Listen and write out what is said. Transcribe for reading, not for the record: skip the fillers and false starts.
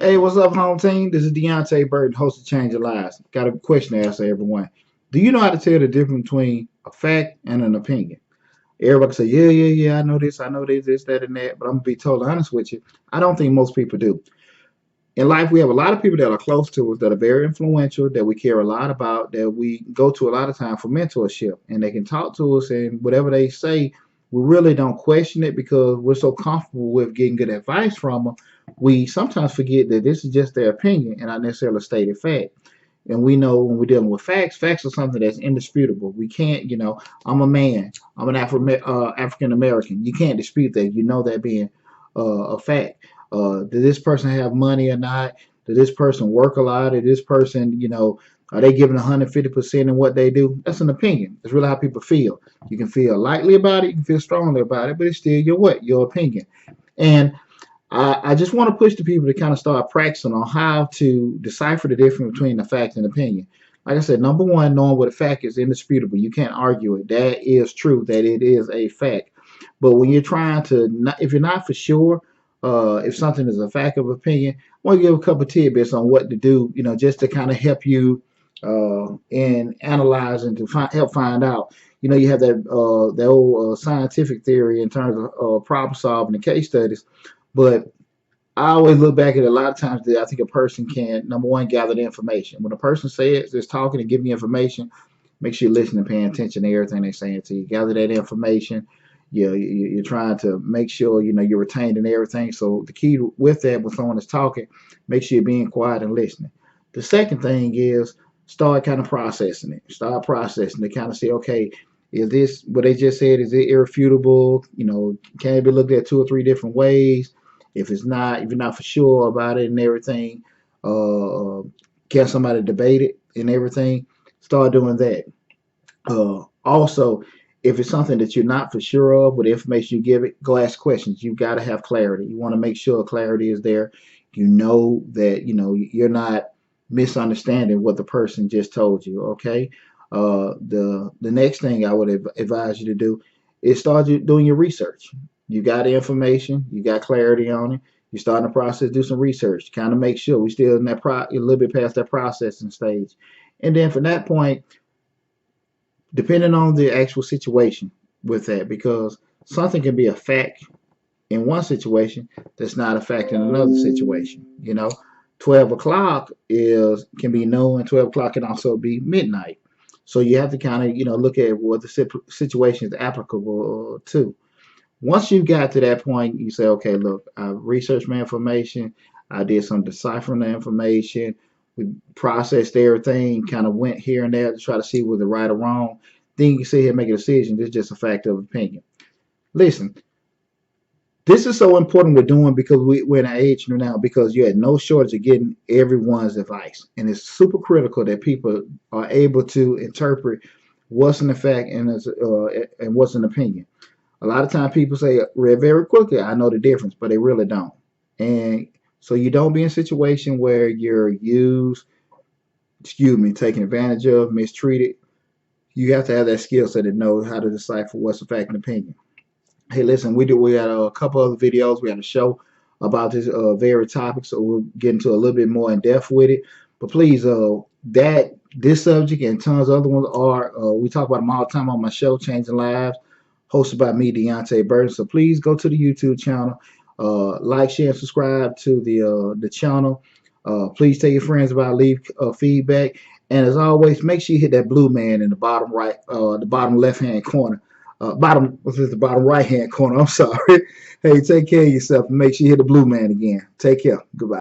Hey, what's up, home team? This is Deonte Burden, host of Change Your Lives. Got a question to ask everyone. Do you know how to tell the difference between a fact and an opinion? Everybody can say, yeah, I know this, that, and that. But I'm gonna be totally honest with you. I don't think most people do. In life, we have a lot of people that are close to us, that are very influential, that we care a lot about, that we go to a lot of time for mentorship, and they can talk to us, and whatever they say, we really don't question it because we're so comfortable with getting good advice from them. We sometimes forget that this is just their opinion and not necessarily a stated fact. And we know when we're dealing with facts, facts are something that's indisputable. We can't, I'm a man, I'm an African American. You can't dispute that. You know that being a fact. Did this person have money or not? Did this person work a lot? Did this person, are they giving 150% in what they do? That's an opinion. It's really how people feel. You can feel lightly about it, you can feel strongly about it, but it's still your opinion. And I just want to push the people to kind of start practicing on how to decipher the difference between the fact and opinion. Like I said, number one, knowing what a fact is indisputable. You can't argue it. That is true, that it is a fact. But when you're trying to, if you're not for sure, if something is a fact of opinion, I want to give a couple of tidbits on what to do, just to kind of help you in analyzing to help find out. You have that old scientific theory in terms of problem solving and case studies, but I always look back at it a lot of times that I think a person can, number one, gather the information. When a person says, is talking and giving you information, make sure you're listening and paying attention to everything they're saying to you. Gather that information. You're trying to make sure, you're retained in everything. So the key with that, when someone is talking, make sure you're being quiet and listening. The second thing is start kind of processing it. Start processing to kind of say, okay, is this what they just said? Is it irrefutable? Can it be looked at two or three different ways? If it's not, if you're not for sure about it and everything, can somebody debate it and everything? Start doing that. Also, if it's something that you're not for sure of with the information you give it, go ask questions. You've got to have clarity. You want to make sure clarity is there. You know that you're not misunderstanding what the person just told you. Okay. The next thing I would advise you to do is start doing your research. You got the information, you got clarity on it. You're starting the process, do some research, kind of make sure we're still in that a little bit past that processing stage. And then from that point, depending on the actual situation with that, because something can be a fact in one situation that's not a fact in another situation. 12 o'clock can be noon, and 12 o'clock can also be midnight. So you have to kind of look at what the situation is applicable to. Once you got to that point, you say, okay, look, I researched my information. I did some deciphering the information. We processed everything, kind of went here and there to try to see whether right or wrong. Then you can sit here and make a decision. This is just a fact of opinion. Listen, this is so important we're doing because we're in an age now because you had no shortage of getting everyone's advice. And it's super critical that people are able to interpret what's an fact and what's an opinion. A lot of times people say very quickly, I know the difference, but they really don't. And so you don't be in a situation where you're taken advantage of, mistreated. You have to have that skill set to know how to decipher what's a fact and opinion. Hey, listen, we got a couple other videos. We had a show about this very topic, so we'll get into a little bit more in depth with it. But please, this subject and tons of other ones we talk about them all the time on my show, Changing Lives, hosted by me, Deonte Burden. So please go to the YouTube channel, like, share, and subscribe to the channel. Please tell your friends about it, leave feedback. And as always, make sure you hit that blue man in the bottom right, the bottom left-hand corner. The bottom right-hand corner. I'm sorry. Hey, take care of yourself and make sure you hit the blue man again. Take care. Goodbye.